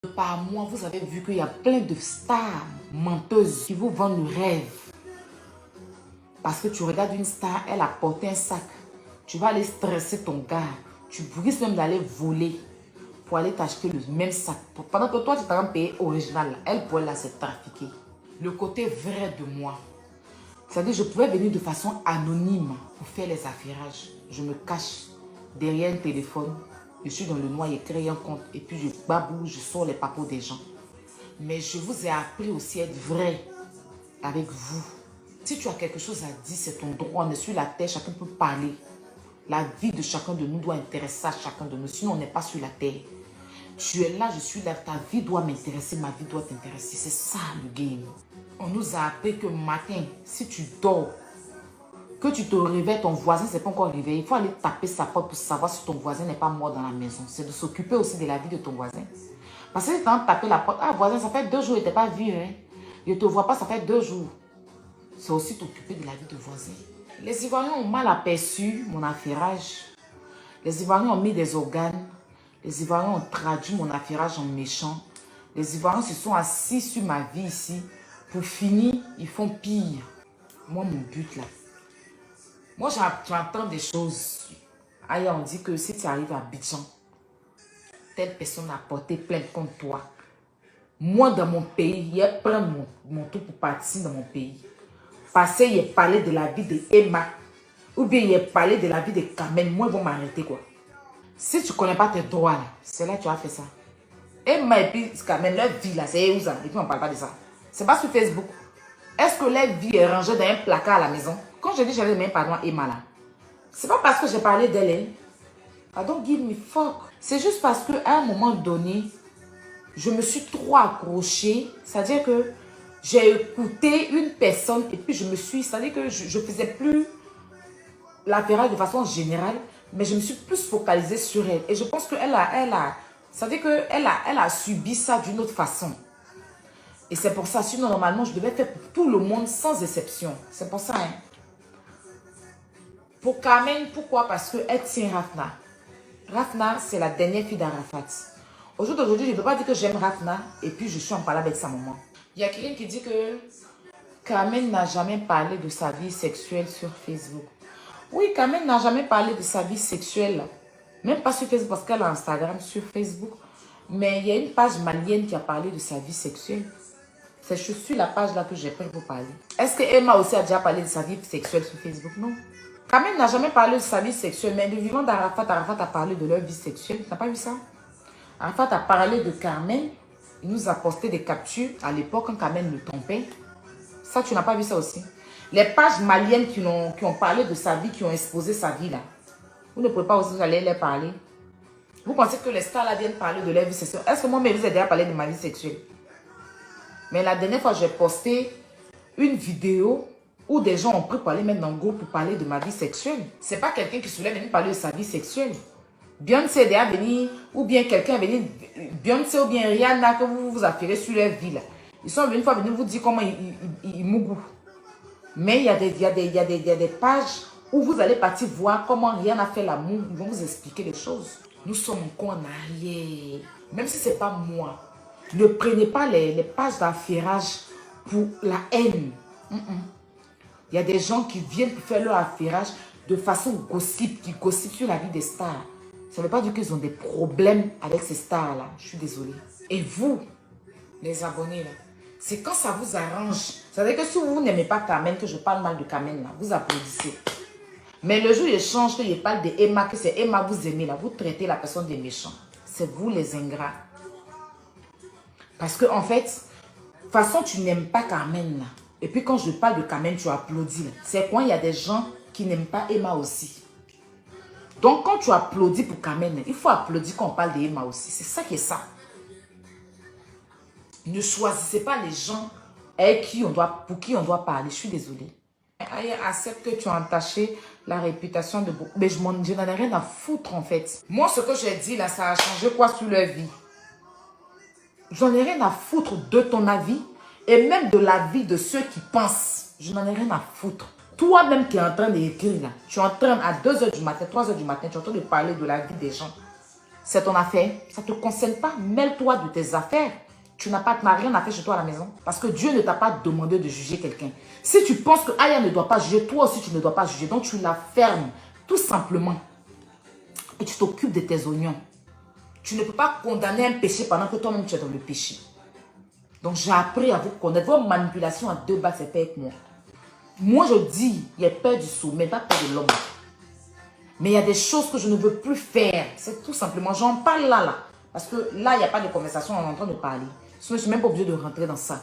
Par moi, vous avez vu qu'il y a plein de stars menteuses qui vous vendent le rêve. Parce que tu regardes une star, elle a porté un sac. Tu vas aller stresser ton gars. Tu risques même d'aller voler pour aller t'acheter le même sac. Pendant que toi, tu t'as payé original, elle pourrait là se trafiquer. Le côté vrai de moi. C'est-à-dire, je pouvais venir de façon anonyme pour faire les affairages. Je me cache derrière un téléphone. Je suis dans le noir, j'ai créé un compte et puis je babouille, je sors les papos des gens. Mais je vous ai appris aussi à être vrai avec vous. Si tu as quelque chose à dire, c'est ton droit. On est sur la terre, chacun peut parler. La vie de chacun de nous doit intéresser à chacun de nous. Sinon, on n'est pas sur la terre. Tu es là, je suis là. Ta vie doit m'intéresser, ma vie doit t'intéresser. C'est ça le game. On nous a appris que matin, si tu dors, que tu te réveilles, ton voisin ne s'est pas encore réveillé. Il faut aller taper sa porte pour savoir si ton voisin n'est pas mort dans la maison. C'est de s'occuper aussi de la vie de ton voisin. Parce que si tu as tapé la porte, ah voisin, ça fait 2 jours, il n'était pas vu. Hein? Je ne te vois pas, ça fait 2 jours. C'est aussi t'occuper de la vie de voisin. Les Ivoiriens ont mal aperçu mon affairage. Les Ivoiriens ont mis des organes. Les Ivoiriens ont traduit mon affairage en méchant. Les Ivoiriens se sont assis sur ma vie ici. Pour finir, ils font pire. Moi, mon but là. Moi, j'entends des choses. Ailleurs, on dit que si tu arrives à Abidjan, telle personne a porté plainte contre toi. Moi, dans mon pays, il y a prendre mon tour pour partir dans mon pays. Parce qu'il a parlé de la vie de Emma. Ou bien il a parlé de la vie de Carmen. Moi, ils vont m'arrêter quoi. Si tu ne connais pas tes droits, là, c'est là que tu as fait ça. Emma et puis Carmen, leur vie là, c'est où ça? Et puis on ne parle pas de ça. C'est pas sur Facebook. Est-ce que leur vie est rangée dans un placard à la maison? Quand je dis j'avais même pardon à Emma là, c'est pas parce que j'ai parlé d'elle. I don't give me fuck. C'est juste parce qu'à un moment donné, je me suis trop accrochée. C'est-à-dire que j'ai écouté une personne et puis je me suis... C'est-à-dire que je ne faisais plus l'affaire de façon générale, mais je me suis plus focalisée sur elle. Et je pense qu'elle a... C'est-à-dire qu'elle a subi ça d'une autre façon. Et c'est pour ça, sinon normalement, je devais faire pour tout le monde sans exception. C'est pour ça, hein. Pour Carmen, pourquoi? Parce qu'elle tient Rafna. Rafna, c'est la dernière fille d'Arafat. Au jour d'aujourd'hui, je ne peux pas dire que j'aime Rafna et puis je suis en parlant avec sa maman. Il y a quelqu'un qui dit que Carmen n'a jamais parlé de sa vie sexuelle sur Facebook. Oui, Carmen n'a jamais parlé de sa vie sexuelle. Même pas sur Facebook parce qu'elle a Instagram, sur Facebook. Mais il y a une page malienne qui a parlé de sa vie sexuelle. C'est sur la page là que j'ai pris pour parler. Est-ce que Emma aussi a déjà parlé de sa vie sexuelle sur Facebook? Non. Carmen n'a jamais parlé de sa vie sexuelle, mais le vivant d'Arafat, Arafat a parlé de leur vie sexuelle. Tu n'as pas vu ça? Arafat a parlé de Carmen. Il nous a posté des captures à l'époque quand Carmen le trompait. Ça, tu n'as pas vu ça aussi? Les pages maliennes qui ont parlé de sa vie, qui ont exposé sa vie là. Vous ne pouvez pas aussi aller les parler. Vous pensez que les stars là viennent parler de leur vie sexuelle? Est-ce que moi-même vous ai déjà parlé de ma vie sexuelle? Mais la dernière fois, j'ai posté une vidéo où des gens ont pris pour aller mettre dans le groupe pour parler de ma vie sexuelle. C'est pas quelqu'un qui se lève venir parler de sa vie sexuelle. Beyoncé est déjà venu, ou bien quelqu'un est venu, Beyoncé ou bien Rihanna, que vous vous affairez sur leur vie là. Ils sont venus une fois venir vous dire comment ils mougou. Mais il y a des pages où vous allez partir voir comment Rihanna fait l'amour. Ils vont vous expliquer les choses. Nous sommes encore en arrière. Même si ce n'est pas moi. Ne prenez pas les pages d'affairage pour la haine. Il y a des gens qui viennent pour faire leur affairage de façon gossip, qui gossipent sur la vie des stars. Ça ne veut pas dire qu'ils ont des problèmes avec ces stars-là. Je suis désolée. Et vous, les abonnés, là, c'est quand ça vous arrange. C'est-à-dire que si vous n'aimez pas Carmen, que je parle mal de Carmen, là, vous applaudissez. Mais le jour où il change, qu'il parle de Emma, que c'est Emma vous aimez, là, vous traitez la personne des méchants. C'est vous les ingrats. Parce que en fait, de toute façon, tu n'aimes pas Carmen, là. Et puis quand je parle de Carmen, tu applaudis. C'est quand il y a des gens qui n'aiment pas Emma aussi. Donc quand tu applaudis pour Carmen, il faut applaudir quand on parle d'Emma aussi. C'est ça qui est ça. Ne choisissez pas les gens pour qui on doit parler. Je suis désolée. Accepte que tu as entaché la réputation de beaucoup. Mais je n'en ai rien à foutre en fait. Moi, ce que j'ai dit là, ça a changé quoi sur leur vie? J'en ai rien à foutre de ton avis et même de l'avis de ceux qui pensent. Je n'en ai rien à foutre. Toi-même qui es en train d'écrire là, tu es en train à 2 h du matin, 3 h du matin, tu es en train de parler de la vie des gens. c'est ton affaire. Ça ne te concerne pas. Mêle-toi de tes affaires. Tu n'as rien à faire chez toi à la maison. Parce que Dieu ne t'a pas demandé de juger quelqu'un. Si tu penses que Aya ne doit pas juger, toi aussi tu ne dois pas juger. Donc tu la fermes, tout simplement. Et tu t'occupes de tes oignons. Tu ne peux pas condamner un péché pendant que toi-même tu es dans le péché. Donc j'ai appris à vous connaître. Vos manipulations à deux balles, c'est pas avec moi. Moi je dis, il y a peur du sommet, pas peur de l'homme. Mais il y a des choses que je ne veux plus faire. C'est tout simplement, j'en parle là. Parce que là, il n'y a pas de conversation, on est en train de parler. Sinon, je ne suis même pas obligée de rentrer dans ça.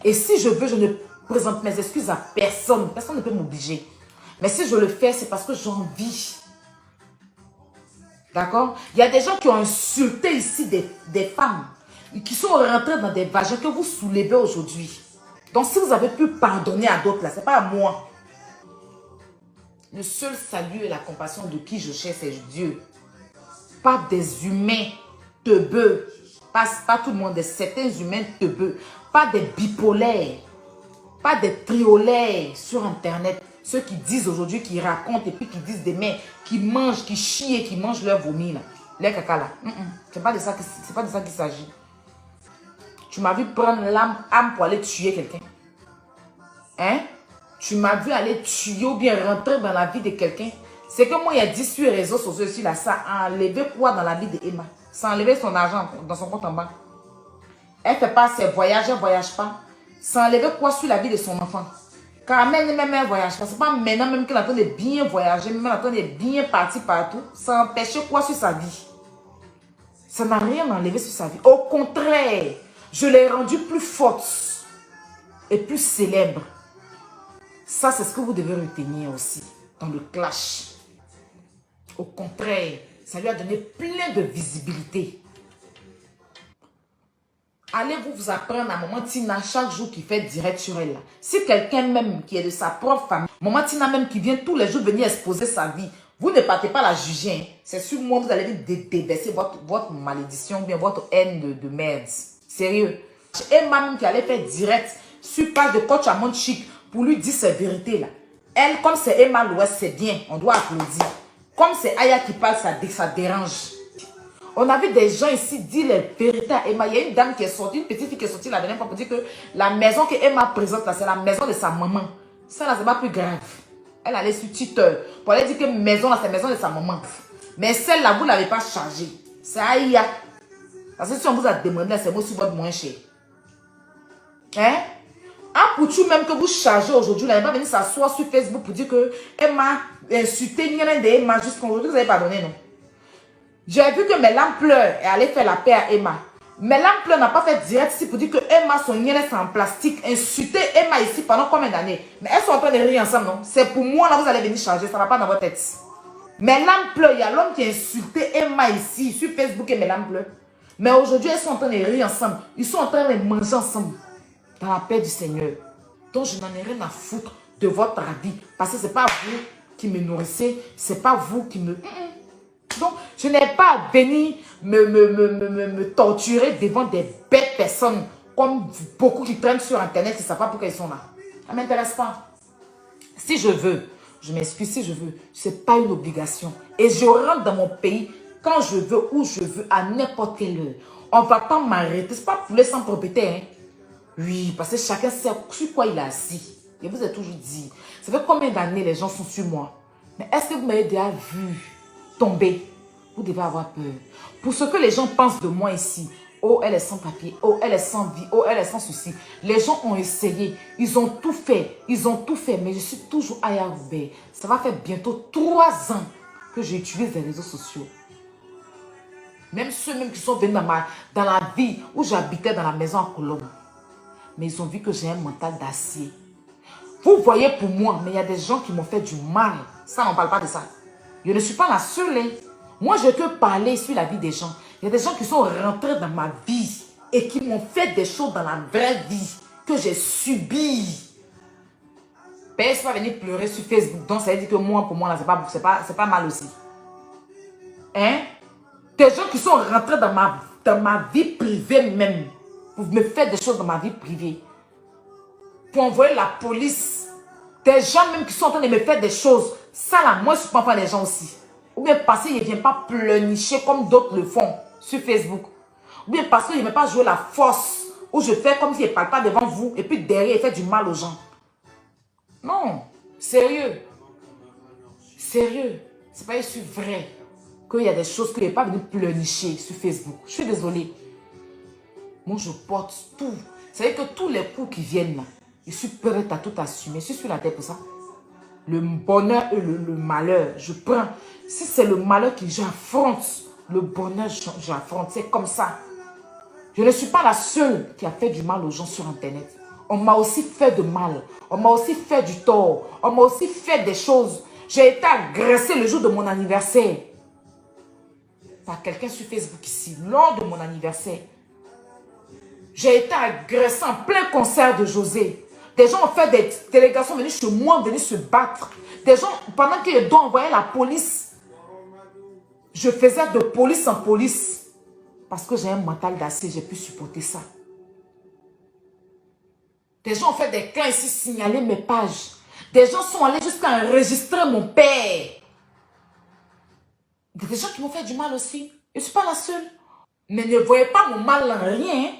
Et si je veux, je ne présente mes excuses à personne. Personne ne peut m'obliger. Mais si je le fais, c'est parce que j'ai envie. D'accord? Il y a des gens qui ont insulté ici des femmes. Qui sont rentrées dans des vagins que vous soulevez aujourd'hui. Donc, si vous avez pu pardonner à d'autres, là, ce n'est pas à moi. Le seul salut et la compassion de qui je cherche, c'est Dieu. Pas des humains teubeux. Pas tout le monde, certains humains teubeux. Pas des bipolaires. Pas des triolaires sur Internet. Ceux qui disent aujourd'hui, qui racontent et puis qui disent demain, qui mangent, qui chient et qui mangent leur vomi, là. Leur caca, là. C'est pas de ça qu'il s'agit. Tu m'as vu prendre l'âme pour aller tuer quelqu'un. Hein? Tu m'as vu aller tuer ou bien rentrer dans la vie de quelqu'un. C'est que moi, il y a 10 sur les réseaux sociaux ici, là, ça a enlevé quoi dans la vie d'Emma? Ça a enlevé son argent dans son compte en banque. Elle ne fait pas ses voyages, elle ne voyage pas. Ça a enlevé quoi sur la vie de son enfant? Carmen, même elle ne voyage pas. Ce n'est pas maintenant même qu'elle est en train de bien voyager, même elle est en train de bien partir partout. Ça empêchait quoi sur sa vie? Ça n'a rien enlevé sur sa vie. Au contraire, je l'ai rendue plus forte et plus célèbre. Ça, c'est ce que vous devez retenir aussi dans le clash. Au contraire, ça lui a donné plein de visibilité. Allez vous apprendre à Maman Tina chaque jour qui fait direct sur elle. Là. Si quelqu'un même qui est de sa propre famille, Maman Tina même qui vient tous les jours venir exposer sa vie, vous ne partez pas la juger. Hein. C'est sur moi vous allez déverser votre malédiction ou bien votre haine de merde. Sérieux. Et même qui allait faire direct sur page de coach à mon chic pour lui dire ces vérités là. Elle, comme c'est Emma l'Ouest, c'est bien, on doit applaudir. Comme c'est Aya qui parle, ça dérange. On a vu des gens ici dire les vérités à Emma. Il y a une dame qui est sortie, une petite fille qui est sortie la dernière fois pour dire que la maison que Emma présente là, c'est la maison de sa maman. Ça là, c'est pas plus grave. Elle allait sur Twitter pour aller dire que maison là, c'est la maison de sa maman. Mais celle-là, vous ne l'avez pas chargée. C'est Aya. Parce que si on vous a demandé, c'est moi sur votre moins cher. Hein? Ah, pour tout même que vous chargez aujourd'hui, là, elle va venir s'asseoir sur Facebook pour dire que Emma insulté Emma jusqu'aujourd'hui, vous n'avez pas donné, non? J'ai vu que Mélan pleure et allait faire la paix à Emma. Mélan pleure n'a pas fait direct ici pour dire que Emma, son nièce c'est en plastique, insulté Emma ici pendant combien d'années? Mais elles sont en train de rire ensemble, non? C'est pour moi, là, vous allez venir charger, ça ne va pas dans votre tête. Mélan pleure, il y a l'homme qui a insulté Emma ici, sur Facebook et Mélan pleure. Mais aujourd'hui, elles sont en train de rire ensemble. Ils sont en train de manger ensemble. Dans la paix du Seigneur. Donc je n'en ai rien à foutre de votre avis. Parce que ce n'est pas vous qui me nourrissez. Ce n'est pas vous qui me... Donc je n'ai pas à venir me torturer devant des bêtes personnes. Comme beaucoup qui traînent sur Internet. Qui ne savent pas pourquoi ils sont là. Ça ne m'intéresse pas. Si je veux, je m'excuse si je veux. Ce n'est pas une obligation. Et je rentre dans mon pays quand je veux, où je veux, à n'importe quelle heure. On ne va pas m'arrêter. Ce n'est pas poulet sans propriété, hein. Oui, parce que chacun sait sur quoi il est assis. Et vous avez toujours dit, ça fait combien d'années les gens sont sur moi? Mais est-ce que vous m'avez déjà vu tomber? Vous devez avoir peur. Pour ce que les gens pensent de moi ici, oh, elle est sans papier, oh, elle est sans vie, oh, elle est sans souci. Les gens ont essayé, ils ont tout fait, mais je suis toujours Aya Robert. Ça va faire bientôt 3 ans que j'utilise les réseaux sociaux. Même ceux même qui sont venus dans la vie où j'habitais dans la maison à Colombe. Mais ils ont vu que j'ai un mental d'acier. Vous voyez pour moi, mais il y a des gens qui m'ont fait du mal. Ça, on ne parle pas de ça. Je ne suis pas la seule. Hein. Moi, je peux parler sur la vie des gens. Il y a des gens qui sont rentrés dans ma vie et qui m'ont fait des choses dans la vraie vie que j'ai subies. Personne va venir pleurer sur Facebook. Donc, ça veut dire que moi, pour moi, c'est pas mal aussi. Hein? Des gens qui sont rentrés dans ma vie privée même. Pour me faire des choses dans ma vie privée. Pour envoyer la police. Des gens même qui sont en train de me faire des choses. Ça là, moi je ne suis pas les gens aussi. Ou bien parce qu'il ne vient pas pleurnicher comme d'autres le font sur Facebook. Ou bien parce qu'il ne vient pas jouer la force. Où je fais comme s'il ne parle pas devant vous. Et puis derrière, il fait du mal aux gens. Non. Sérieux. Sérieux. C'est pas vrai qu'il y a des choses que je n'ai pas venu pleurnicher sur Facebook. Je suis désolée. Moi, je porte tout. C'est-à-dire que tous les coups qui viennent là, je suis prête à tout assumer. Je suis sur la tête pour ça. Le bonheur et le malheur, je prends. Si c'est le malheur que j'affronte, le bonheur, j'affronte. C'est comme ça. Je ne suis pas la seule qui a fait du mal aux gens sur Internet. On m'a aussi fait de mal. On m'a aussi fait du tort. On m'a aussi fait des choses. J'ai été agressée le jour de mon anniversaire. Par quelqu'un sur Facebook ici, lors de mon anniversaire. J'ai été agressée en plein concert de José. Des gens ont fait des délégations venus chez moi, venus se battre. Des gens, pendant qu'ils doivent envoyer la police, je faisais de police en police. Parce que j'ai un mental d'acier, j'ai pu supporter ça. Des gens ont fait des cas ici, signaler mes pages. Des gens sont allés jusqu'à enregistrer mon père. Des gens qui m'ont fait du mal aussi. Je ne suis pas la seule. Mais ne voyez pas mon mal en rien.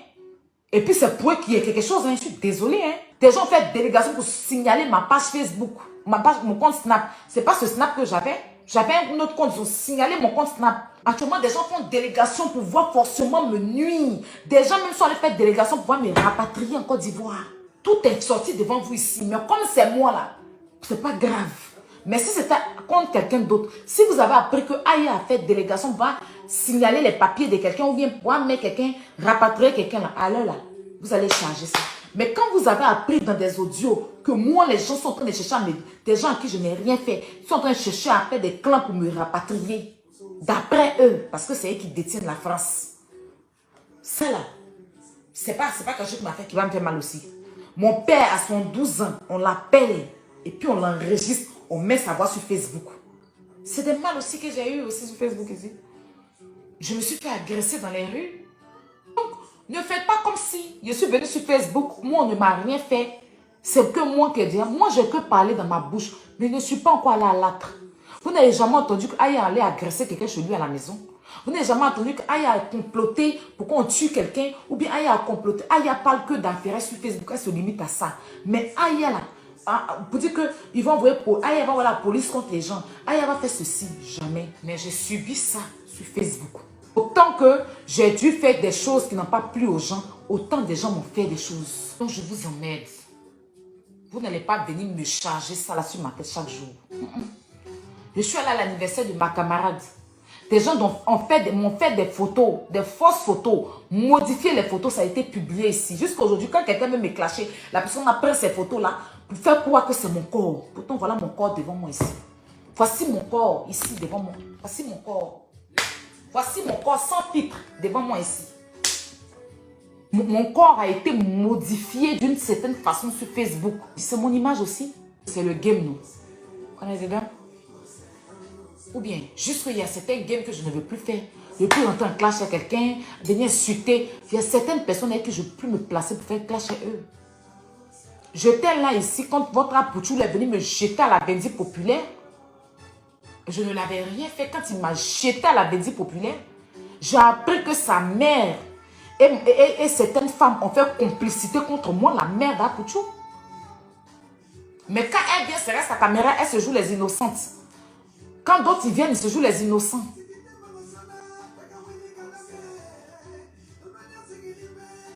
Et puis c'est pour qu'il y ait quelque chose. Je suis désolée. Des gens ont fait délégation pour signaler ma page Facebook. Mon compte Snap. Ce n'est pas ce Snap que j'avais. J'avais un autre compte. Ils ont signalé mon compte Snap. Actuellement, des gens font délégation pour voir forcément me nuire. Des gens même sont allés faire délégation pour voir me rapatrier en Côte d'Ivoire. Tout est sorti devant vous ici. Mais comme c'est moi là, c'est pas grave. Mais si c'était contre quelqu'un d'autre, si vous avez appris que Aya a fait délégation, va signaler les papiers de quelqu'un ou bien pouvoir mettre quelqu'un, rapatrier quelqu'un là, alors là, vous allez changer ça. Mais quand vous avez appris dans des audios que moi, les gens sont en train de chercher des gens à qui je n'ai rien fait, ils sont en train de chercher à faire des clans pour me rapatrier, d'après eux, parce que c'est eux qui détiennent la France. Ça là, c'est pas quelque chose qui va me faire mal aussi. Mon père, à son 12 ans, on l'appelle et puis on l'enregistre, on met sa voix sur Facebook. C'est des mal aussi que j'ai eu aussi sur Facebook ici. Je me suis fait agresser dans les rues. Donc, ne faites pas comme si je suis venue sur Facebook, moi on ne m'a rien fait. C'est que moi qui dis, moi j'ai que parler dans ma bouche, mais je ne suis pas encore allée à l'âtre. Vous n'avez jamais entendu qu'Aya allait agresser quelqu'un chez lui à la maison. Vous n'avez jamais entendu qu'Aya a comploté pour qu'on tue quelqu'un, ou bien Aya a comploté. Aya parle que d'affaires sur Facebook, elle se limite à ça. Mais Aya là, pour dire qu'ils vont envoyer pour Aya va envoyer la police contre les gens. Aya va faire ceci, jamais. Mais j'ai subi ça sur Facebook. Autant que j'ai dû faire des choses qui n'ont pas plu aux gens, autant des gens m'ont fait des choses. Donc je vous emmerde. Vous n'allez pas venir me charger ça là sur ma tête chaque jour. Je suis allée à l'anniversaire de ma camarade. Des gens m'ont fait des photos, des fausses photos, modifier les photos, ça a été publié ici. Jusqu'à aujourd'hui, quand quelqu'un veut me clasher, la personne a pris ces photos-là pour faire croire que c'est mon corps. Pourtant, voilà mon corps devant moi ici. Voici mon corps ici devant moi. Voici mon corps. Voici mon corps sans filtre devant moi ici. Mon corps a été modifié d'une certaine façon sur Facebook. C'est mon image aussi. C'est le game, nous. Connaissez bien? Ou bien, juste qu'il y a certains games que je ne veux plus faire. Je ne veux plus rentrer en clash avec quelqu'un, venir insulter. Il y a certaines personnes avec qui je ne veux plus me placer pour faire clash avec eux. J'étais là ici quand votre Apouchou est venu me jeter à la Vendi populaire. Je ne l'avais rien fait quand il m'a jeté à la Vendi populaire. J'ai appris que sa mère et certaines femmes ont fait complicité contre moi, la mère d'Apouchou. Mais quand elle vient serrer sa caméra, elle se joue les innocentes. Quand d'autres viennent, ils se jouent les innocents.